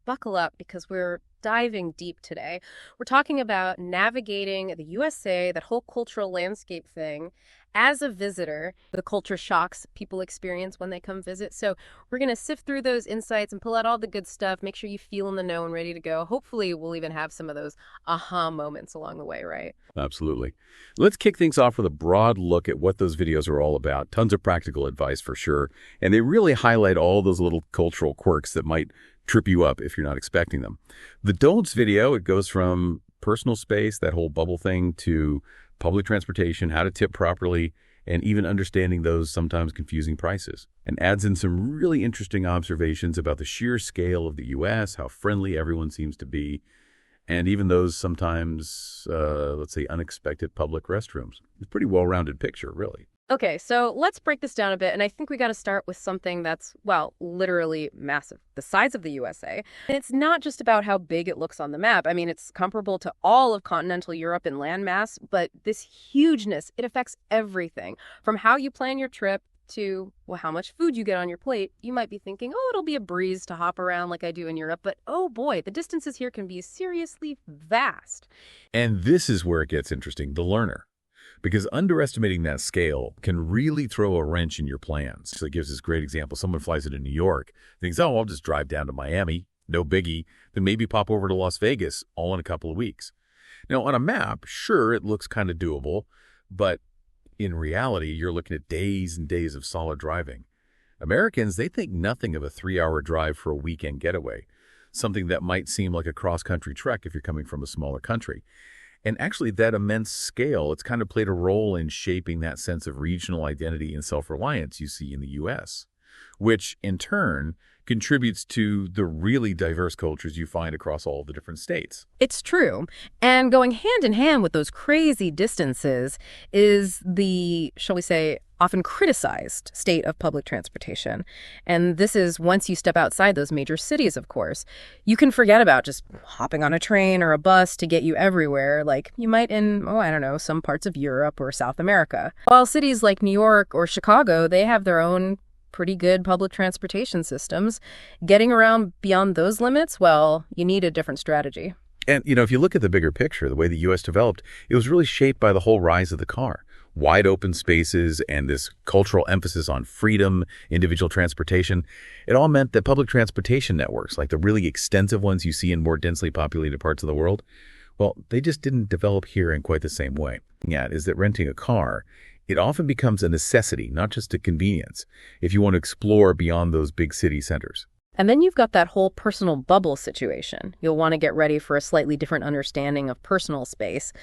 Buckle up because we're diving deep today. We're talking about navigating the USA, that whole cultural landscape thing, as a visitor, the culture shocks people experience when they come visit. So we're going to sift through those insights and pull out all the good stuff, make sure you feel in the know and ready to go. Hopefully we'll even have some of those aha moments along the way, right? Absolutely. Let's kick things off with a broad look at what those videos are all about. Tons of practical advice for sure. And they really highlight all those little cultural quirks that might trip you up if you're not expecting them. The don'ts video, it goes from personal space, that whole bubble thing, to public transportation, how to tip properly, and even understanding those sometimes confusing prices. And adds in some really interesting observations about the sheer scale of the U.S., how friendly everyone seems to be, and even those sometimes, let's say, unexpected public restrooms. It's a pretty well-rounded picture, really. Okay, so let's break this down a bit, and I think we got to start with something that's, well, literally massive, the size of the USA. And it's not just about how big it looks on the map. I mean, it's comparable to all of continental Europe in landmass, but this hugeness, it affects everything, from how you plan your trip to, well, how much food you get on your plate. You might be thinking, oh, it'll be a breeze to hop around like I do in Europe, but oh boy, the distances here can be seriously vast. And this is where it gets interesting, the learner. Because underestimating that scale can really throw a wrench in your plans. So it gives this great example. Someone flies into New York, thinks, oh, I'll just drive down to Miami, no biggie, then maybe pop over to Las Vegas all in a couple of weeks. Now, on a map, sure, it looks kind of doable, but in reality, you're looking at days and days of solid driving. Americans, they think nothing of a 3-hour drive for a weekend getaway, something that might seem like a cross-country trek if you're coming from a smaller country. And actually, that immense scale, it's kind of played a role in shaping that sense of regional identity and self-reliance you see in the U.S., which, in turn, contributes to the really diverse cultures you find across all the different states. It's true. And going hand in hand with those crazy distances is the, shall we say, often criticized state of public transportation. And this is once you step outside those major cities, of course. You can forget about just hopping on a train or a bus to get you everywhere, like you might in, I don't know, some parts of Europe or South America. While cities like New York or Chicago, they have their own pretty good public transportation systems. Getting around beyond those limits, well, you need a different strategy. And, if you look at the bigger picture, the way the U.S. developed, it was really shaped by the whole rise of the car. Wide open spaces and this cultural emphasis on freedom, individual transportation. It all meant that public transportation networks, like the really extensive ones you see in more densely populated parts of the world, well, they just didn't develop here in quite the same way. Yeah, is that renting a car, it often becomes a necessity, not just a convenience, if you want to explore beyond those big city centers. And then you've got that whole personal bubble situation. You'll want to get ready for a slightly different understanding of personal space,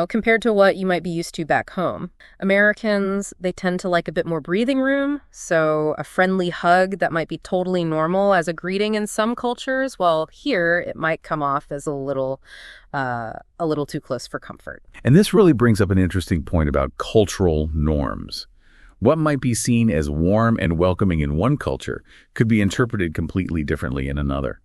compared to what you might be used to back home. Americans, they tend to like a bit more breathing room, so a friendly hug that might be totally normal as a greeting in some cultures, well, here it might come off as a little too close for comfort. And this really brings up an interesting point about cultural norms. What might be seen as warm and welcoming in one culture could be interpreted completely differently in another.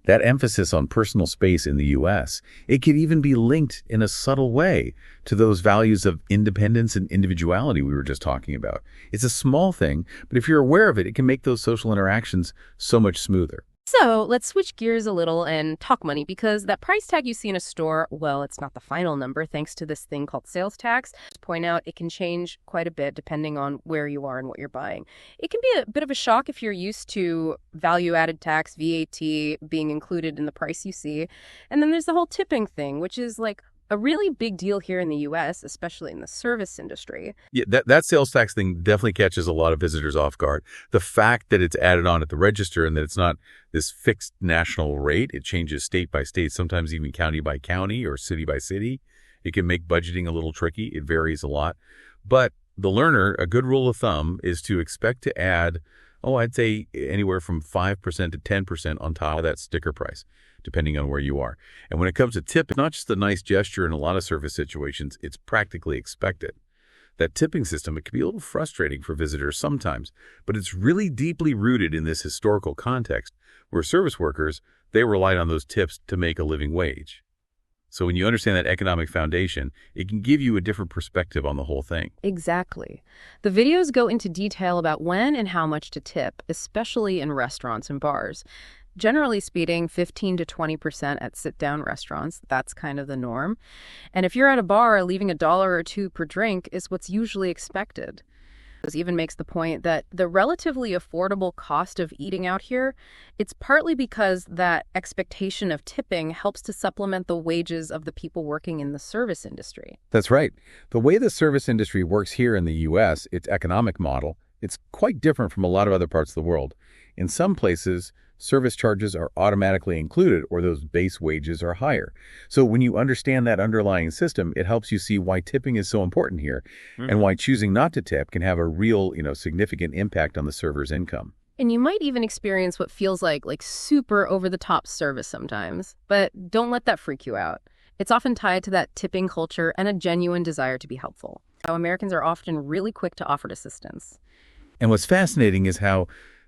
That emphasis on personal space in the U.S., it could even be linked in a subtle way to those values of independence and individuality we were just talking about. It's a small thing, but if you're aware of it, it can make those social interactions so much smoother. So let's switch gears a little and talk money, because that price tag you see in a store, well, it's not the final number thanks to this thing called sales tax. To point out, it can change quite a bit depending on where you are and what you're buying. It can be a bit of a shock if you're used to value-added tax, VAT, being included in the price you see. And then there's the whole tipping thing, which is like a really big deal here in the U.S., especially in the service industry. Yeah, that sales tax thing definitely catches a lot of visitors off guard. The fact that it's added on at the register and that it's not this fixed national rate, it changes state by state, sometimes even county by county or city by city. It can make budgeting a little tricky. It varies a lot. But the learner, a good rule of thumb is to expect to add, I'd say anywhere from 5% to 10% on top of that sticker price, depending on where you are. And when it comes to tip, it's not just a nice gesture in a lot of service situations, it's practically expected. That tipping system, it can be a little frustrating for visitors sometimes, but it's really deeply rooted in this historical context where service workers, they relied on those tips to make a living wage. So when you understand that economic foundation, it can give you a different perspective on the whole thing. Exactly. The videos go into detail about when and how much to tip, especially in restaurants and bars. Generally speaking, 15 to 20% at sit-down restaurants. That's kind of the norm. And if you're at a bar, leaving $1 or $2 per drink is what's usually expected. This even makes the point that the relatively affordable cost of eating out here, it's partly because that expectation of tipping helps to supplement the wages of the people working in the service industry. That's right. The way the service industry works here in the U.S., its economic model, it's quite different from a lot of other parts of the world. In some places, service charges are automatically included or those base wages are higher. So when you understand that underlying system, it helps you see why tipping is so important here and why choosing not to tip can have a real, significant impact on the server's income. And you might even experience what feels like super over-the-top service sometimes. But don't let that freak you out. It's often tied to that tipping culture and a genuine desire to be helpful. How Americans are often really quick to offer assistance. And what's fascinating is how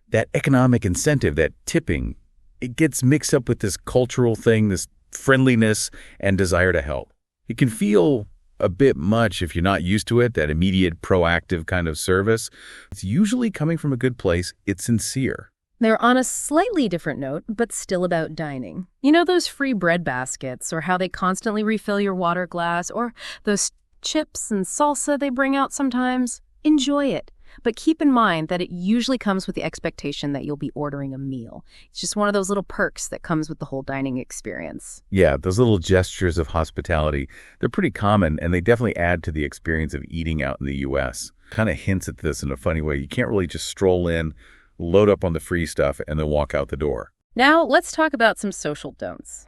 that economic incentive, that tipping, it gets mixed up with this cultural thing, this friendliness and desire to help. It can feel a bit much if you're not used to it, that immediate, proactive kind of service. It's usually coming from a good place. It's sincere. They're on a slightly different note, but still about dining. You know those free bread baskets, or how they constantly refill your water glass, or those chips and salsa they bring out sometimes? Enjoy it. But keep in mind that it usually comes with the expectation that you'll be ordering a meal. It's just one of those little perks that comes with the whole dining experience. Yeah, those little gestures of hospitality, they're pretty common, and they definitely add to the experience of eating out in the U.S. Kind of hints at this in a funny way. You can't really just stroll in, load up on the free stuff, and then walk out the door. Now, let's talk about some social don'ts.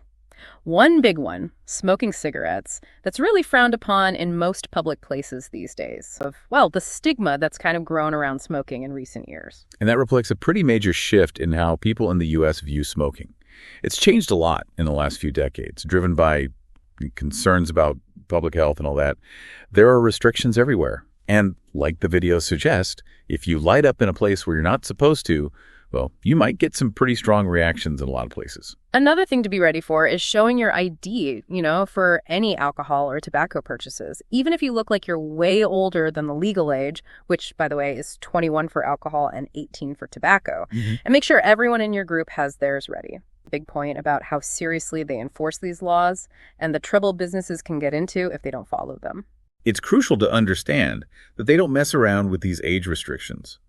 One big one, smoking cigarettes, that's really frowned upon in most public places these days. The stigma that's kind of grown around smoking in recent years. And that reflects a pretty major shift in how people in the U.S. view smoking. It's changed a lot in the last few decades, driven by concerns about public health and all that. There are restrictions everywhere. And like the videos suggest, if you light up in a place where you're not supposed to, well, you might get some pretty strong reactions in a lot of places. Another thing to be ready for is showing your ID, for any alcohol or tobacco purchases. Even if you look like you're way older than the legal age, which, by the way, is 21 for alcohol and 18 for tobacco. And make sure everyone in your group has theirs ready. Big point about how seriously they enforce these laws and the trouble businesses can get into if they don't follow them. It's crucial to understand that they don't mess around with these age restrictions.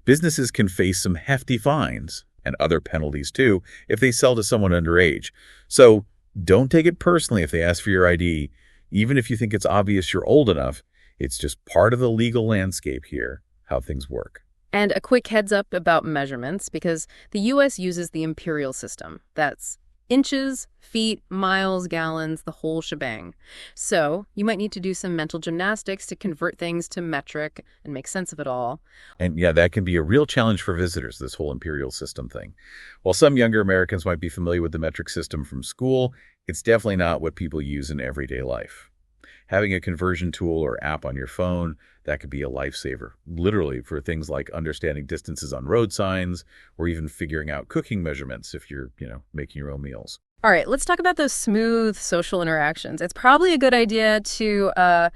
Businesses can face some hefty fines and other penalties too if they sell to someone underage. So don't take it personally if they ask for your ID, even if you think it's obvious you're old enough. It's just part of the legal landscape here, how things work. And a quick heads up about measurements, because the U.S. uses the imperial system. That's inches, feet, miles, gallons, the whole shebang. So you might need to do some mental gymnastics to convert things to metric and make sense of it all. And yeah, that can be a real challenge for visitors, this whole imperial system thing. While some younger Americans might be familiar with the metric system from school, it's definitely not what people use in everyday life. Having a conversion tool or app on your phone, that could be a lifesaver, literally for things like understanding distances on road signs or even figuring out cooking measurements if you're, making your own meals. All right, let's talk about those smooth social interactions. It's probably a good idea to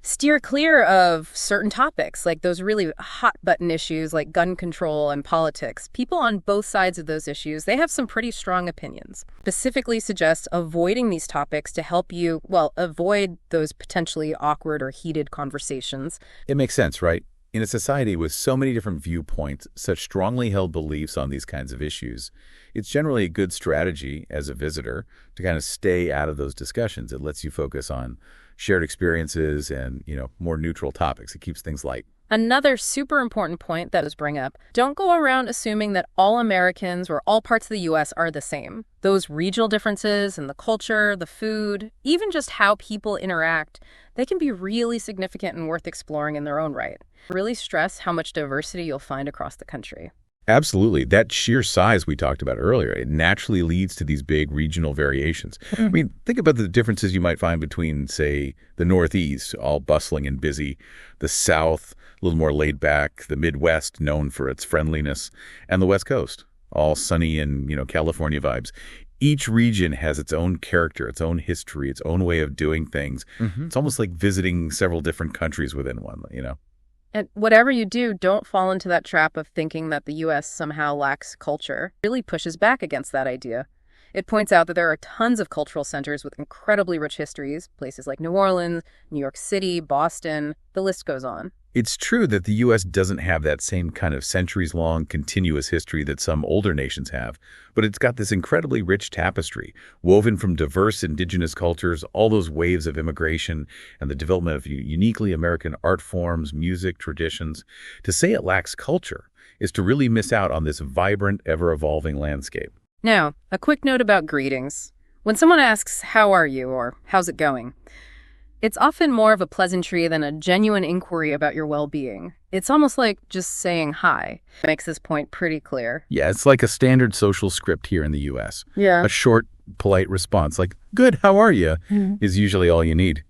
steer clear of certain topics, like those really hot button issues like gun control and politics. People on both sides of those issues, they have some pretty strong opinions. Specifically suggest avoiding these topics to help you, avoid those potentially awkward or heated conversations. It makes sense, right? In a society with so many different viewpoints, such strongly held beliefs on these kinds of issues, it's generally a good strategy as a visitor to kind of stay out of those discussions. It lets you focus on shared experiences and, more neutral topics. It keeps things light. Another super important point that was bring up, don't go around assuming that all Americans or all parts of the U.S. are the same. Those regional differences in the culture, the food, even just how people interact, they can be really significant and worth exploring in their own right. Really stress how much diversity you'll find across the country. Absolutely. That sheer size we talked about earlier, it naturally leads to these big regional variations. I mean, think about the differences you might find between, say, the Northeast, all bustling and busy, the South, a little more laid back, the Midwest, known for its friendliness, and the West Coast, all sunny and, California vibes. Each region has its own character, its own history, its own way of doing things. It's almost like visiting several different countries within one, And whatever you do, don't fall into that trap of thinking that the U.S. somehow lacks culture. It really pushes back against that idea. It points out that there are tons of cultural centers with incredibly rich histories, places like New Orleans, New York City, Boston, the list goes on. It's true that the U.S. doesn't have that same kind of centuries-long continuous history that some older nations have, but it's got this incredibly rich tapestry, woven from diverse indigenous cultures, all those waves of immigration, and the development of uniquely American art forms, music, traditions. To say it lacks culture is to really miss out on this vibrant, ever-evolving landscape. Now, a quick note about greetings. When someone asks, "How are you?" or "How's it going?" it's often more of a pleasantry than a genuine inquiry about your well-being. It's almost like just saying hi. It makes this point pretty clear. Yeah, it's like a standard social script here in the U.S. Yeah. A short, polite response like, "Good, how are you?" is usually all you need.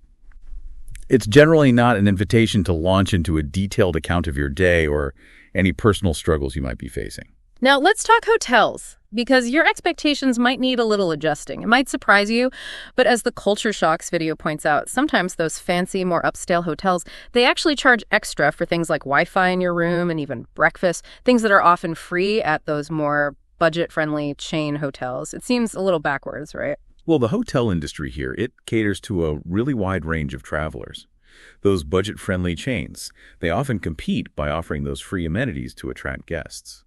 It's generally not an invitation to launch into a detailed account of your day or any personal struggles you might be facing. Now, let's talk hotels, because your expectations might need a little adjusting. It might surprise you, but as the Culture Shocks video points out, sometimes those fancy, more upscale hotels, they actually charge extra for things like Wi-Fi in your room and even breakfast, things that are often free at those more budget-friendly chain hotels. It seems a little backwards, right? Well, the hotel industry here, it caters to a really wide range of travelers. Those budget-friendly chains, they often compete by offering those free amenities to attract guests.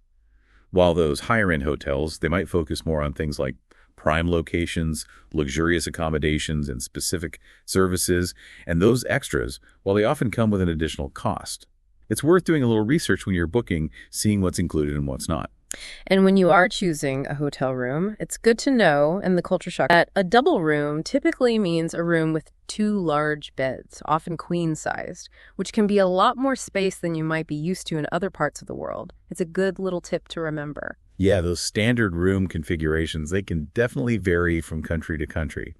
While those higher-end hotels, they might focus more on things like prime locations, luxurious accommodations, and specific services, and those extras, while they often come with an additional cost. It's worth doing a little research when you're booking, seeing what's included and what's not. And when you are choosing a hotel room, it's good to know, in the culture shock, that a double room typically means a room with 2 large beds, often queen-sized, which can be a lot more space than you might be used to in other parts of the world. It's a good little tip to remember. Yeah, those standard room configurations, they can definitely vary from country to country.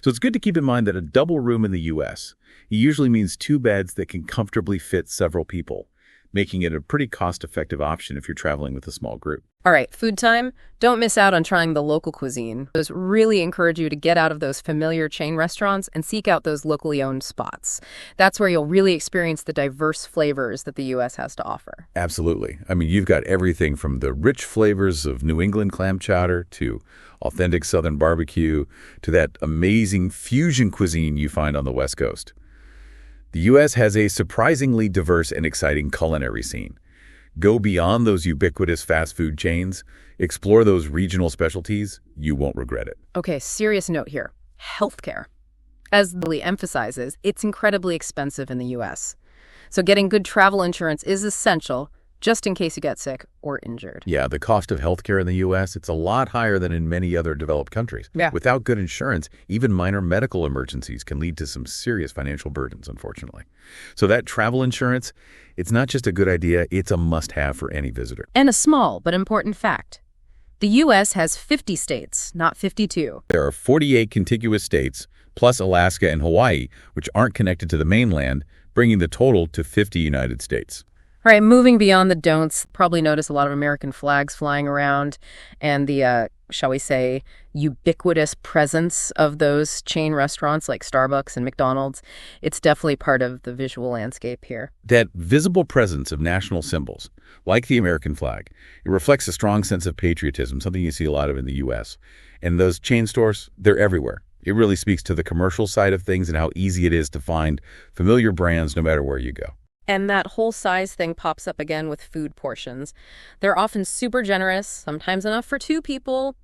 So it's good to keep in mind that a double room in the U.S. usually means 2 beds that can comfortably fit several people, making it a pretty cost-effective option if you're traveling with a small group. All right, food time. Don't miss out on trying the local cuisine. Those really encourage you to get out of those familiar chain restaurants and seek out those locally owned spots. That's where you'll really experience the diverse flavors that the U.S. has to offer. Absolutely. I mean, you've got everything from the rich flavors of New England clam chowder to authentic Southern barbecue to that amazing fusion cuisine you find on the West Coast. The U.S. has a surprisingly diverse and exciting culinary scene. Go beyond those ubiquitous fast food chains, explore those regional specialties, you won't regret it. Okay, serious note here. Healthcare. As Lily emphasizes, it's incredibly expensive in the U.S. So getting good travel insurance is essential, just in case you get sick or injured. Yeah, the cost of healthcare in the U.S., it's a lot higher than in many other developed countries. Yeah. Without good insurance, even minor medical emergencies can lead to some serious financial burdens, unfortunately. So that travel insurance, it's not just a good idea, it's a must-have for any visitor. And a small but important fact. The U.S. has 50 states, not 52. There are 48 contiguous states, plus Alaska and Hawaii, which aren't connected to the mainland, bringing the total to 50 United States. All right, moving beyond the don'ts, probably notice a lot of American flags flying around and the, shall we say, ubiquitous presence of those chain restaurants like Starbucks and McDonald's. It's definitely part of the visual landscape here. That visible presence of national symbols, like the American flag, it reflects a strong sense of patriotism, something you see a lot of in the U.S. And those chain stores, they're everywhere. It really speaks to the commercial side of things and how easy it is to find familiar brands no matter where you go. And that whole size thing pops up again with food portions. They're often super generous, sometimes enough for 2 people.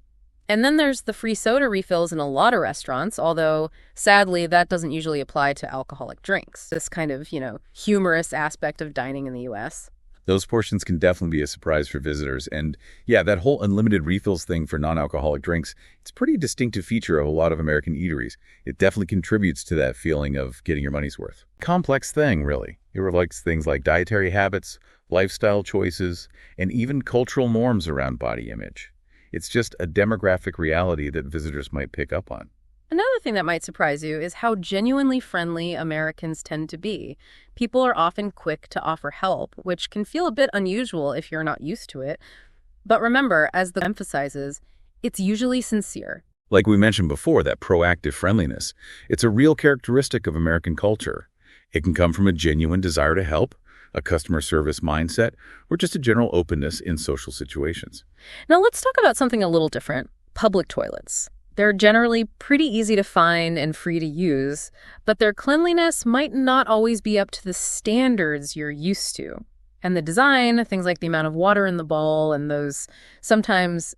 And then there's the free soda refills in a lot of restaurants, although sadly that doesn't usually apply to alcoholic drinks. This kind of, humorous aspect of dining in the U.S. Those portions can definitely be a surprise for visitors. And yeah, that whole unlimited refills thing for non-alcoholic drinks, it's a pretty distinctive feature of a lot of American eateries. It definitely contributes to that feeling of getting your money's worth. Complex thing, really. It reflects things like dietary habits, lifestyle choices, and even cultural norms around body image. It's just a demographic reality that visitors might pick up on. Another thing that might surprise you is how genuinely friendly Americans tend to be. People are often quick to offer help, which can feel a bit unusual if you're not used to it. But remember, as the emphasizes, it's usually sincere. Like we mentioned before, that proactive friendliness, it's a real characteristic of American culture. It can come from a genuine desire to help, a customer service mindset, or just a general openness in social situations. Now let's talk about something a little different, public toilets. They're generally pretty easy to find and free to use, but their cleanliness might not always be up to the standards you're used to. And the design, things like the amount of water in the bowl and those sometimes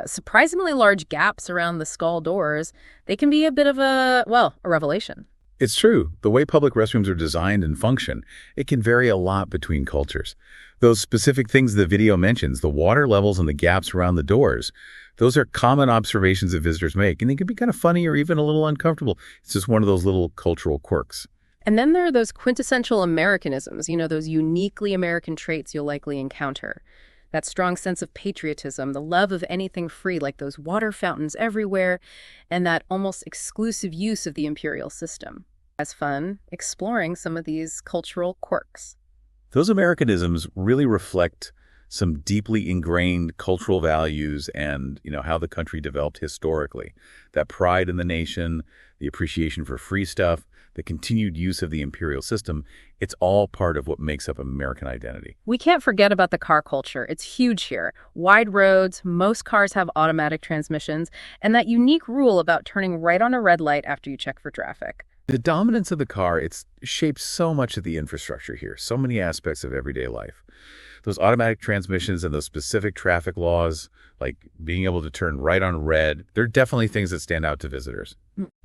surprisingly large gaps around the stall doors, they can be a bit of a revelation. It's true. The way public restrooms are designed and function, it can vary a lot between cultures. Those specific things the video mentions, the water levels and the gaps around the doors, those are common observations that visitors make, and they can be kind of funny or even a little uncomfortable. It's just one of those little cultural quirks. And then there are those quintessential Americanisms, those uniquely American traits you'll likely encounter. That strong sense of patriotism, the love of anything free, like those water fountains everywhere, and that almost exclusive use of the imperial system. As fun exploring some of these cultural quirks. Those Americanisms really reflect some deeply ingrained cultural values and, how the country developed historically. That pride in the nation, the appreciation for free stuff, the continued use of the imperial system, it's all part of what makes up American identity. We can't forget about the car culture. It's huge here. Wide roads, most cars have automatic transmissions, and that unique rule about turning right on a red light after you check for traffic. The dominance of the car, it's shaped so much of the infrastructure here, so many aspects of everyday life. Those automatic transmissions and those specific traffic laws, like being able to turn right on red, they're definitely things that stand out to visitors.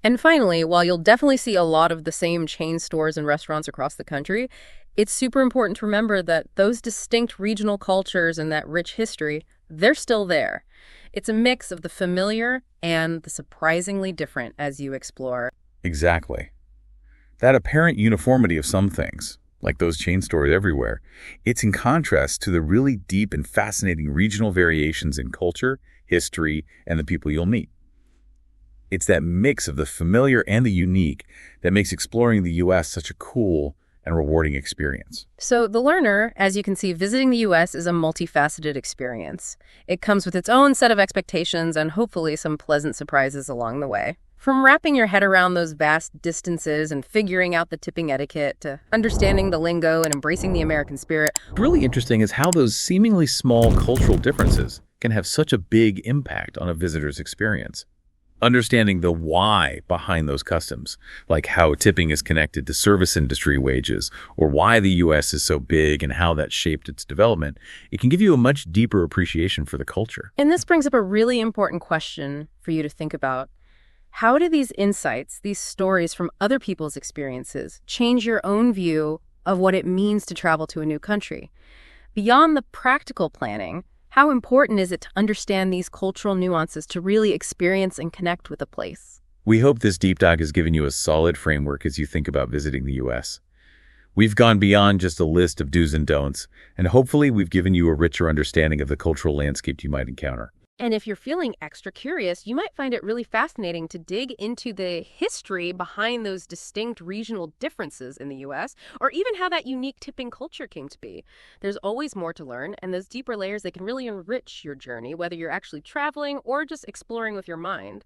And finally, while you'll definitely see a lot of the same chain stores and restaurants across the country, it's super important to remember that those distinct regional cultures and that rich history, they're still there. It's a mix of the familiar and the surprisingly different as you explore. Exactly. That apparent uniformity of some things, like those chain stores everywhere, it's in contrast to the really deep and fascinating regional variations in culture, history, and the people you'll meet. It's that mix of the familiar and the unique that makes exploring the U.S. such a cool and rewarding experience. So the learner, as you can see, visiting the U.S. is a multifaceted experience. It comes with its own set of expectations and hopefully some pleasant surprises along the way. From wrapping your head around those vast distances and figuring out the tipping etiquette to understanding the lingo and embracing the American spirit. What's really interesting is how those seemingly small cultural differences can have such a big impact on a visitor's experience. Understanding the why behind those customs, like how tipping is connected to service industry wages, or why the U.S. is so big and how that shaped its development, it can give you a much deeper appreciation for the culture. And this brings up a really important question for you to think about. How do these insights, these stories from other people's experiences, change your own view of what it means to travel to a new country? Beyond the practical planning, how important is it to understand these cultural nuances to really experience and connect with a place? We hope this deep dive has given you a solid framework as you think about visiting the U.S. We've gone beyond just a list of do's and don'ts, and hopefully we've given you a richer understanding of the cultural landscape you might encounter. And if you're feeling extra curious, you might find it really fascinating to dig into the history behind those distinct regional differences in the U.S., or even how that unique tipping culture came to be. There's always more to learn, and those deeper layers, they can really enrich your journey, whether you're actually traveling or just exploring with your mind.